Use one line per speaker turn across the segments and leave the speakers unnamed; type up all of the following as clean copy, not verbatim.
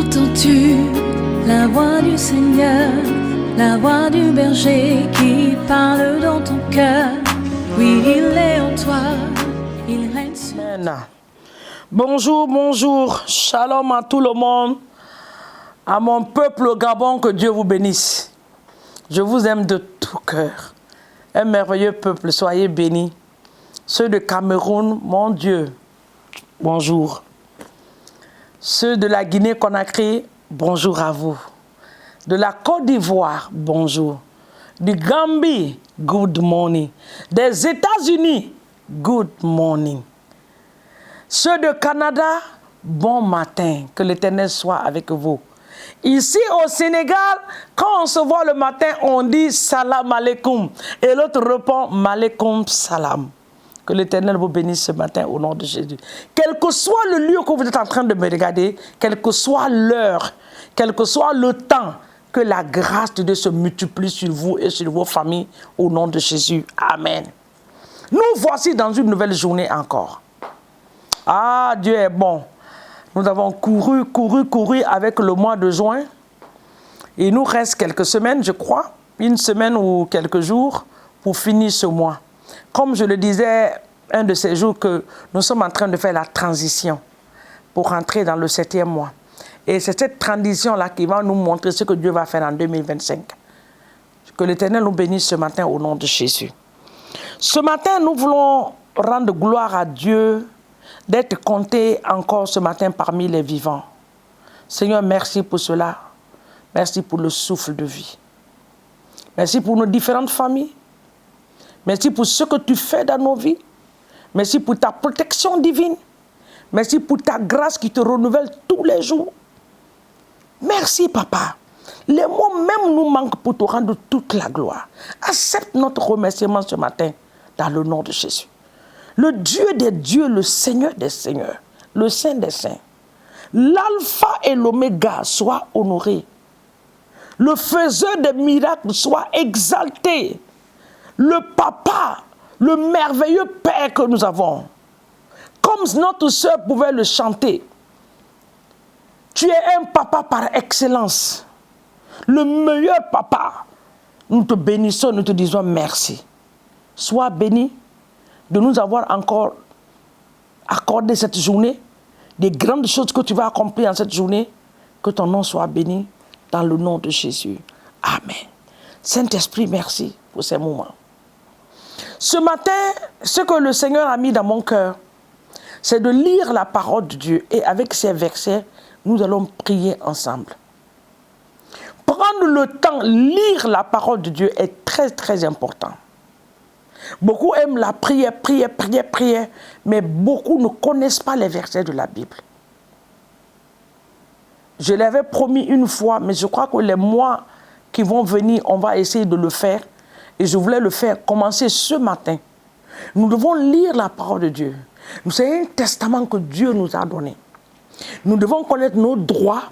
Entends-tu la voix du Seigneur, la voix du berger qui parle dans ton cœur? Oui, il est en toi, il règne sur toi.
Bonjour, bonjour, shalom à tout le monde, à mon peuple au Gabon, que Dieu vous bénisse. Je vous aime de tout cœur. Un merveilleux peuple, soyez bénis. Ceux de Cameroun, mon Dieu, bonjour. Ceux de la Guinée-Conakry, bonjour à vous. De la Côte d'Ivoire, bonjour. Du Gambie, good morning. Des États-Unis, good morning. Ceux de Canada, bon matin. Que l'Éternel soit avec vous. Ici au Sénégal, quand on se voit le matin, on dit salam alaikum. Et l'autre répond malaikum salam. Que l'Éternel vous bénisse ce matin au nom de Jésus. Quel que soit le lieu que vous êtes en train de me regarder, quelle que soit l'heure, quel que soit le temps, que la grâce de Dieu se multiplie sur vous et sur vos familles au nom de Jésus. Amen. Nous voici dans une nouvelle journée encore. Ah, Dieu est bon. Nous avons couru avec le mois de juin. Il nous reste quelques semaines, je crois, une semaine ou quelques jours pour finir ce mois. Comme je le disais un de ces jours, que nous sommes en train de faire la transition pour rentrer dans le 7e mois. Et c'est cette transition-là qui va nous montrer ce que Dieu va faire en 2025. Que l'Éternel nous bénisse ce matin au nom de Jésus. Ce matin, nous voulons rendre gloire à Dieu d'être comptés encore ce matin parmi les vivants. Seigneur, merci pour cela. Merci pour le souffle de vie. Merci pour nos différentes familles. Merci pour ce que tu fais dans nos vies. Merci pour ta protection divine. Merci pour ta grâce qui te renouvelle tous les jours. Merci, Papa. Les mots même nous manquent pour te rendre toute la gloire. Accepte notre remerciement ce matin dans le nom de Jésus. Le Dieu des dieux, le Seigneur des seigneurs, le Saint des saints, l'alpha et l'oméga soit honoré. Le faiseur des miracles soit exalté. Le Papa, le merveilleux Père que nous avons, comme notre sœur pouvait le chanter, tu es un papa par excellence, le meilleur papa. Nous te bénissons, nous te disons merci. Sois béni de nous avoir encore accordé cette journée, des grandes choses que tu vas accomplir en cette journée. Que ton nom soit béni dans le nom de Jésus. Amen. Saint-Esprit, merci pour ces moments. Ce matin, ce que le Seigneur a mis dans mon cœur, c'est de lire la parole de Dieu. Et avec ces versets, nous allons prier ensemble. Prendre le temps, lire la parole de Dieu est très, très important. Beaucoup aiment la prière, mais beaucoup ne connaissent pas les versets de la Bible. Je l'avais promis une fois, mais je crois que les mois qui vont venir, on va essayer de le faire. Et je voulais le faire commencer ce matin. Nous devons lire la parole de Dieu. C'est un testament que Dieu nous a donné. Nous devons connaître nos droits.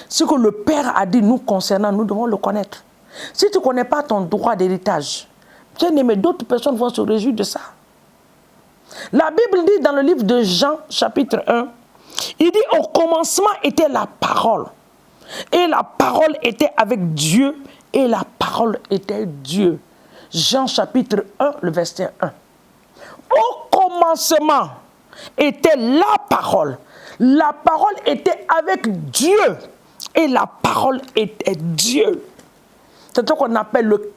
Ce que le Père a dit nous concernant, nous devons le connaître. Si tu ne connais pas ton droit d'héritage, bien-aimé, d'autres personnes vont se réjouir de ça. La Bible dit dans le livre de Jean, chapitre 1, il dit au commencement était la parole. Et la parole était avec Dieu. Et la parole était Dieu. Jean chapitre 1, le verset 1. Au commencement était la parole. La parole était avec Dieu. Et la parole était Dieu. C'est ce qu'on appelle le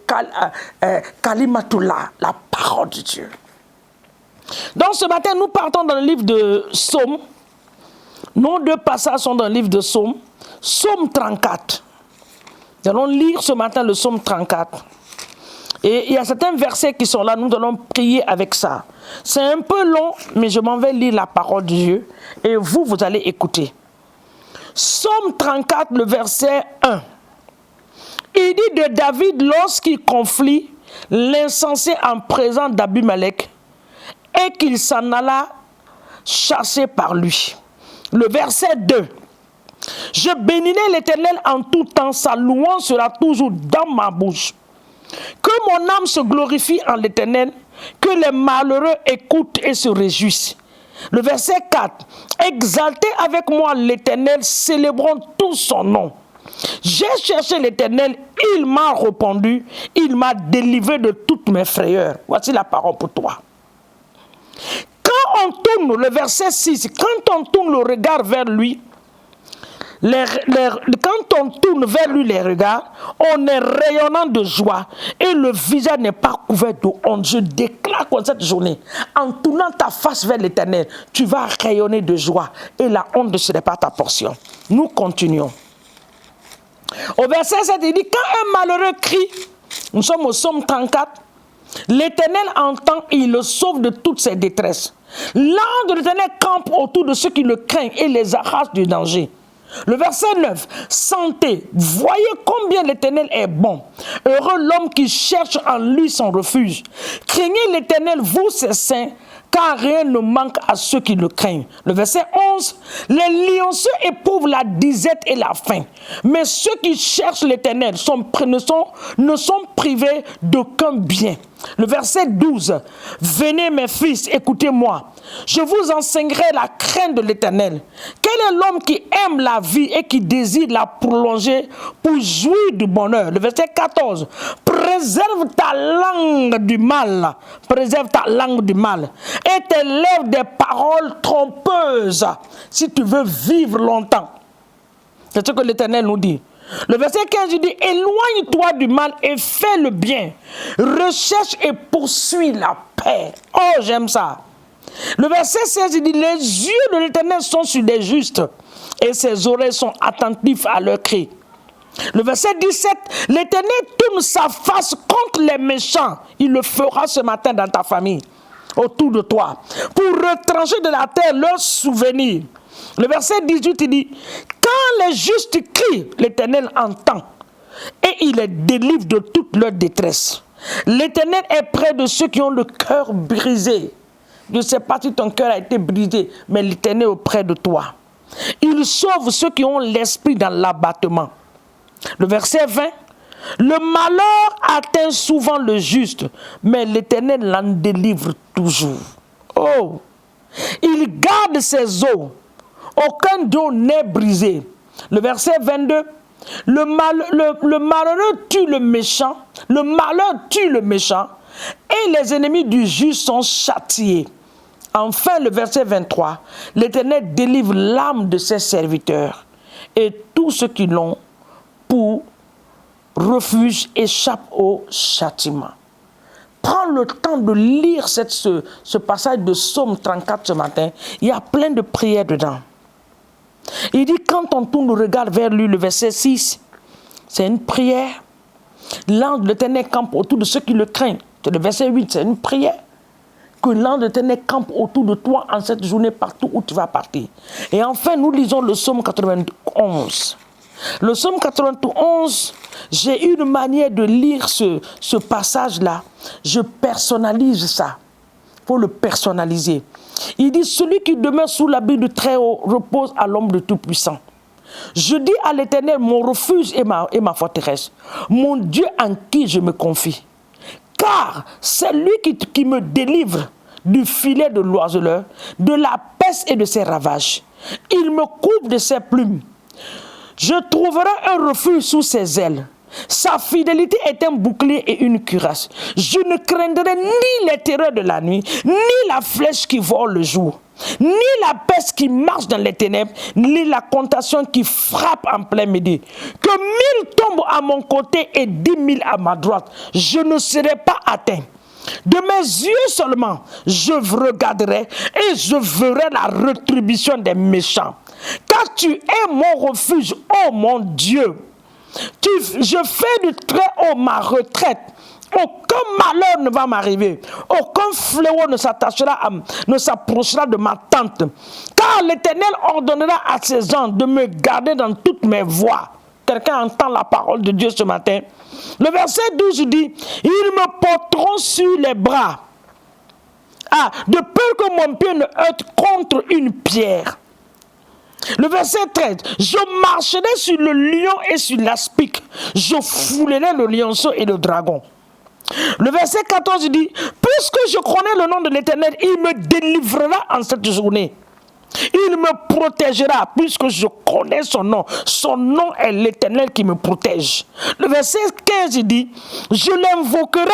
Kalimatullah, la parole de Dieu. Donc ce matin, nous partons dans le livre de Psaume. Nos deux passages sont dans le livre de Psaume. Psaume 34. Nous allons lire ce matin le Psaume 34. Et il y a certains versets qui sont là, nous allons prier avec ça. C'est un peu long, mais je m'en vais lire la parole de Dieu. Et vous allez écouter. Psaume 34, le verset 1. Il dit de David lorsqu'il conflit l'insensé en présence d'Abimelech et qu'il s'en alla chassé par lui. Le verset 2. Je bénirai l'Éternel en tout temps, sa louange sera toujours dans ma bouche. Que mon âme se glorifie en l'Éternel, que les malheureux écoutent et se réjouissent. Le verset 4. Exaltez avec moi l'Éternel, célébrons tout son nom. J'ai cherché l'Éternel, il m'a répondu, il m'a délivré de toutes mes frayeurs. Voici la parole pour toi. Quand on tourne, le verset 6, quand on tourne le regard vers lui, quand on tourne vers lui les regards, on est rayonnant de joie et le visage n'est pas couvert de honte. Je déclare qu'en cette journée, en tournant ta face vers l'Éternel, tu vas rayonner de joie et la honte ne serait pas ta portion. Nous continuons. Au verset 7, il dit, quand un malheureux crie, nous sommes au psaume 34, l'Éternel entend et il le sauve de toutes ses détresses. L'ange de l'Éternel campe autour de ceux qui le craignent et les arrache du danger. Le verset 9, sentez, voyez combien l'Éternel est bon. Heureux l'homme qui cherche en lui son refuge. Craignez l'Éternel, vous ses saints, car rien ne manque à ceux qui le craignent. Le verset 11, les lionceaux éprouvent la disette et la faim, mais ceux qui cherchent l'Éternel ne sont privés d'aucun bien. Le verset 12, venez mes fils, écoutez-moi, je vous enseignerai la crainte de l'Éternel. Quel est l'homme qui aime la vie et qui désire la prolonger pour jouir du bonheur? Le verset 14, préserve ta langue du mal, préserve ta langue du mal et tes lèvres des paroles trompeuses si tu veux vivre longtemps. C'est ce que l'Éternel nous dit. Le verset 15 il dit, éloigne-toi du mal et fais le bien. Recherche et poursuis la paix. Oh, j'aime ça. Le verset 16 il dit, les yeux de l'Éternel sont sur les justes et ses oreilles sont attentives à leurs cris. Le verset 17, l'Éternel tourne sa face contre les méchants. Il le fera ce matin dans ta famille, autour de toi, pour retrancher de la terre leurs souvenirs. Le verset 18, il dit, quand les justes crient, l'Éternel entend et il les délivre de toute leur détresse. L'Éternel est près de ceux qui ont le cœur brisé. Je ne sais pas si ton cœur a été brisé, mais l'Éternel est auprès de toi. Il sauve ceux qui ont l'esprit dans l'abattement. Le verset 20, le malheur atteint souvent le juste, mais l'Éternel l'en délivre toujours. Oh, il garde ses eaux. Aucun dos n'est brisé. Le verset 22. Le malheureux tue le méchant. Le malheur tue le méchant. Et les ennemis du juste sont châtiés. Enfin, le verset 23. L'Éternel délivre l'âme de ses serviteurs. Et tous ceux qui l'ont pour refuge échappent au châtiment. Prends le temps de lire ce passage de Psaume 34 ce matin. Il y a plein de prières dedans. Il dit, quand on tourne le regard vers lui, le verset 6, c'est une prière. L'ange de l'Éternel campe autour de ceux qui le craignent. C'est le verset 8, c'est une prière. Que l'ange de l'Éternel campe autour de toi en cette journée, partout où tu vas partir. Et enfin, nous lisons le psaume 91. Le psaume 91, j'ai une manière de lire ce passage-là. Je personnalise ça. Il faut le personnaliser. Il dit, celui qui demeure sous l'abri du Très-Haut repose à l'ombre du Tout-Puissant. Je dis à l'Éternel, mon refuge et ma forteresse, mon Dieu en qui je me confie. Car c'est lui qui me délivre du filet de l'oiseleur, de la peste et de ses ravages. Il me coupe de ses plumes. Je trouverai un refuge sous ses ailes. Sa fidélité est un bouclier et une cuirasse. Je ne craindrai ni les terreurs de la nuit, ni la flèche qui vole le jour, ni la peste qui marche dans les ténèbres, ni la contagion qui frappe en plein midi. Que 1000 tombent à mon côté et 10 000 à ma droite, je ne serai pas atteint. De mes yeux seulement, je regarderai et je verrai la rétribution des méchants. Car tu es mon refuge, ô mon Dieu. Je fais du Très-Haut ma retraite. Aucun malheur ne va m'arriver. Aucun fléau ne s'approchera de ma tente. Car l'Éternel ordonnera à ses anges de me garder dans toutes mes voies. Quelqu'un entend la parole de Dieu ce matin. Le verset 12 dit, ils me porteront sur les bras. De peur que mon pied ne heurte contre une pierre. Le verset 13, je marcherai sur le lion et sur l'aspic. Je foulerai le lionceau et le dragon. Le verset 14 dit, puisque je connais le nom de l'Éternel, il me délivrera en cette journée. Il me protégera puisque je connais son nom. Son nom est l'Éternel qui me protège. Le verset 15 dit, je l'invoquerai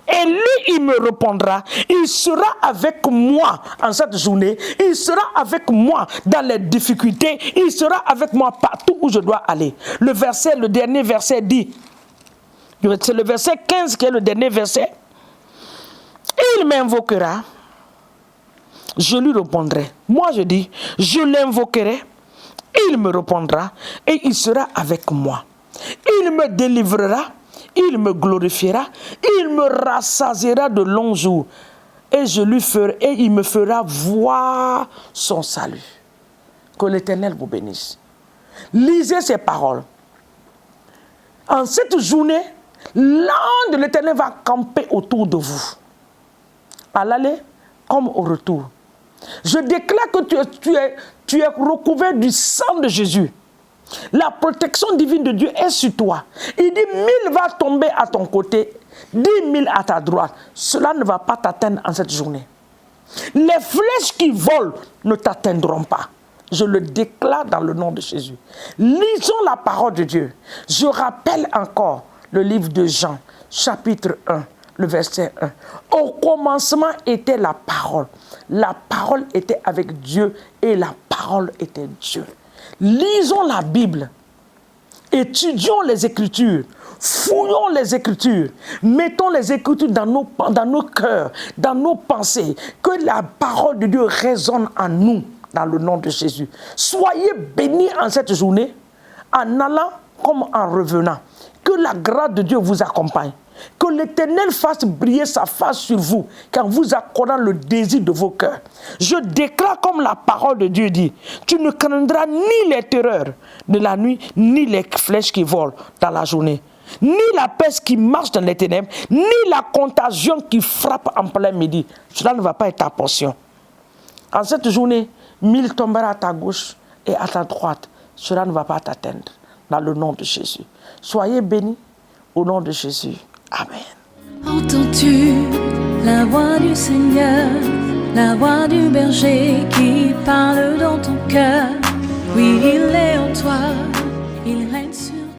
et lui il me répondra. Il sera avec moi en cette journée. Il sera avec moi dans les difficultés. Il sera avec moi partout où je dois aller. Le dernier verset dit, c'est le verset 15 qui est le dernier verset. Il m'invoquera. Je lui répondrai. Moi, je dis, je l'invoquerai, il me répondra et il sera avec moi. Il me délivrera, il me glorifiera, il me rassasiera de longs jours et il me fera voir son salut. Que l'Éternel vous bénisse. Lisez ces paroles. En cette journée, l'ange de l'Éternel va camper autour de vous. À l'aller comme au retour. Je déclare que tu es recouvert du sang de Jésus. La protection divine de Dieu est sur toi. Il dit 1000 va tomber à ton côté, 10 000 à ta droite. Cela ne va pas t'atteindre en cette journée. Les flèches qui volent ne t'atteindront pas. Je le déclare dans le nom de Jésus. Lisons la parole de Dieu. Je rappelle encore le livre de Jean, chapitre 1. Le verset 1. Au commencement était la parole. La parole était avec Dieu et la parole était Dieu. Lisons la Bible. Étudions les Écritures. Fouillons les Écritures. Mettons les Écritures dans nos cœurs, dans nos pensées. Que la parole de Dieu résonne en nous dans le nom de Jésus. Soyez bénis en cette journée en allant comme en revenant. Que la grâce de Dieu vous accompagne. Que l'Éternel fasse briller sa face sur vous, qu'en vous accordant le désir de vos cœurs. Je déclare comme la parole de Dieu dit, tu ne craindras ni les terreurs de la nuit, ni les flèches qui volent dans la journée, ni la peste qui marche dans les ténèbres, ni la contagion qui frappe en plein midi. Cela ne va pas être ta portion. En cette journée, 1000 tombera à ta gauche et à ta droite. Cela ne va pas t'atteindre dans le nom de Jésus. Soyez bénis au nom de Jésus. Amen.
Entends-tu la voix du Seigneur, la voix du berger qui parle dans ton cœur? Oui, il est en toi.